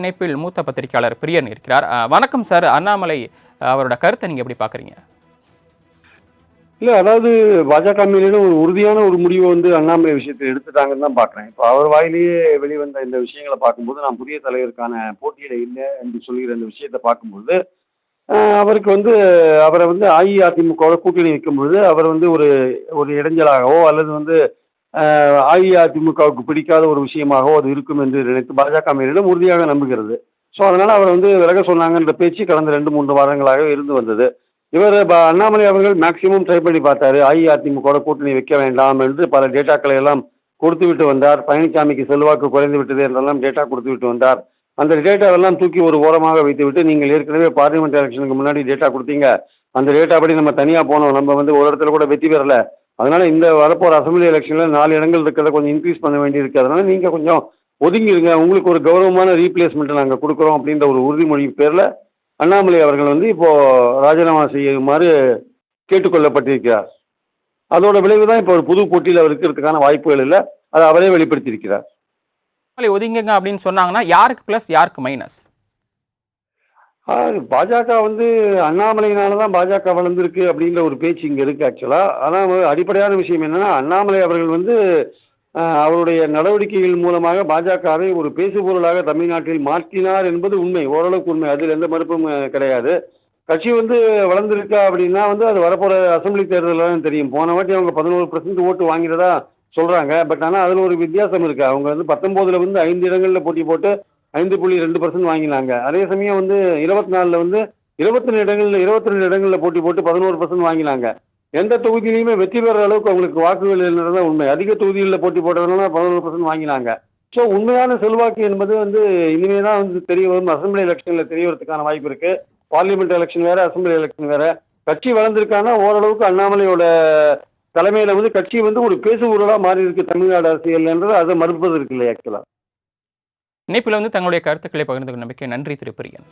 இணைப்பில் மூத்த பத்திரிகையாளர் பிரியன் இருக்கிறார். வணக்கம் சார். அண்ணாமலை அவரோட கருத்தை நீங்க எப்படி பாக்குறீங்க? இல்ல, அதாவது பாஜக மேலிட ஒரு உறுதியான ஒரு முடிவை அண்ணாமலை விஷயத்தை எடுத்துட்டாங்கன்னு தான் பார்க்குறேன். இப்போ அவர் வாயிலேயே வெளிவந்த இந்த விஷயங்கள பார்க்கும்போது, நான் புதிய தலைவருக்கான போட்டியில இல்ல என்று சொல்லுகிற இந்த விஷயத்த பார்க்கும்போது, அவருக்கு அவரை அஇஅதிமுகவோட கூட்டணி வைக்கும்பொழுது, அவர் ஒரு ஒரு இடைஞ்சலாகவோ அல்லது அஇஅதிமுகவுக்கு பிடிக்காத ஒரு விஷயமாகவோ அது இருக்கும் என்று நினைத்து பாஜக மேலிடம் உறுதியாக நம்புகிறது. ஸோ அதனால அவர் விலக சொன்னாங்கன்ற பேச்சு கடந்த 2, 3 வாரங்களாக இருந்து வந்தது. இவர் அண்ணாமலை அவர்கள் மேக்சிமம் ட்ரை பண்ணி பார்த்தாரு. அஇஅதிமுகவோட கூட்டணி வைக்க வேண்டாம் என்று பல டேட்டாக்களை எல்லாம் கொடுத்து விட்டு வந்தார். பழனிசாமிக்கு செல்வாக்கு குறைந்து விட்டது என்றெல்லாம் டேட்டா கொடுத்து விட்டு வந்தார். அந்த டேட்டாவெல்லாம் தூக்கி ஒரு ஓரமாக வைத்துவிட்டு, நீங்கள் ஏற்கனவே பார்லிமெண்ட் எலெக்ஷனுக்கு முன்னாடி டேட்டா கொடுத்தீங்க. அந்த டேட்டா படி நம்ம தனியா போனோம். நம்ம ஒரு இடத்துல கூட வெற்றி பெறல. அதனால இந்த வரப்போற அசெம்பிளி எலெக்ஷன்ல 4 இடங்கள் இருக்கிறத கொஞ்சம் இன்க்ரீஸ் பண்ண வேண்டியிருக்கு. அதனால நீங்க கொஞ்சம் ஒதுங்கிருங்க. உங்களுக்கு ஒரு கௌரவமான ரீப்ளேஸ்மெண்ட் நாங்க கொடுக்குறோம் அப்படின்ற ஒரு உறுதிமொழி பேர்ல அண்ணாமலை அவர்கள் இப்போ ராஜினாமா செய்யுமாறு கேட்டுக்கொள்ளப்பட்டிருக்கிறார். அதோட விளைவு தான் இப்போ ஒரு புது போட்டியில் அவர் இருக்கிறதுக்கான வாய்ப்புகள் இல்லை. அதை அவரே வெளிப்படுத்தியிருக்கிறார். ஒதுங்குங்க அப்படின்னு சொன்னாங்கன்னா யாருக்கு பிளஸ் யாருக்கு மைனஸ்? பாஜக அண்ணாமலையினால தான் பாஜக வளர்ந்துருக்கு அப்படின்ற ஒரு பேச்சு இங்க இருக்கு ஆக்சுவலா. ஆனா அடிப்படையான விஷயம் என்னன்னா, அண்ணாமலை அவர்கள் அவருடைய நடவடிக்கைகள் மூலமாக பாஜகவை ஒரு பேசுபொருளாக தமிழ்நாட்டில் மாற்றினார் என்பது உண்மை, ஓரளவுக்கு உண்மை. அதில் எந்த மறுப்பும் கிடையாது. கட்சி வளர்ந்துருக்கா அப்படின்னா அது வரப்போற அசெம்பிளி தேர்தலில் தான் தெரியும். போன வாட்டி அவங்க 11% ஓட்டு வாங்கிறதா சொல்றாங்க. பட் ஆனால் அதில் ஒரு வித்தியாசம் இருக்கு. அவங்க 19ல 5 இடங்கள்ல போட்டி போட்டு 5.2% வாங்கினாங்க. அதே சமயம் 24ல 22 இடங்கள்ல போட்டி போட்டு 11% வாங்கினாங்க. எந்த தொகுதியிலையுமே வெற்றி பெற அளவுக்கு அவங்களுக்கு வாக்குகள் இல்லைன்றதான் உண்மை. அதிக தொகுதிகளில் போட்டி போட்டதுனால 11% வாங்கினாங்க. ஸோ உண்மையான செல்வாக்கு என்பது இனிமே தான் தெரிய வரும். அசெம்பிளி எலெக்ஷன்ல தெரிய வரதுக்கான வாய்ப்பு இருக்கு. பார்லிமெண்ட் எலெக்ஷன் வேற, அசெம்பிளி எலெக்ஷன் வேற. கட்சி வளர்ந்திருக்கானா ஓரளவுக்கு அண்ணாமலையோட தலைமையில கட்சி ஒரு பேசுபொருளா மாறி இருக்கு தமிழ்நாடு அரசியல் என்றது அதை மறுப்பது இருக்கு இல்லையா ஆக்சுவலா. இணைப்பில் தங்களுடைய கருத்துக்களை பகிர்ந்து கொண்ட நம்பிக்கை. நன்றி திரு பிரியன்.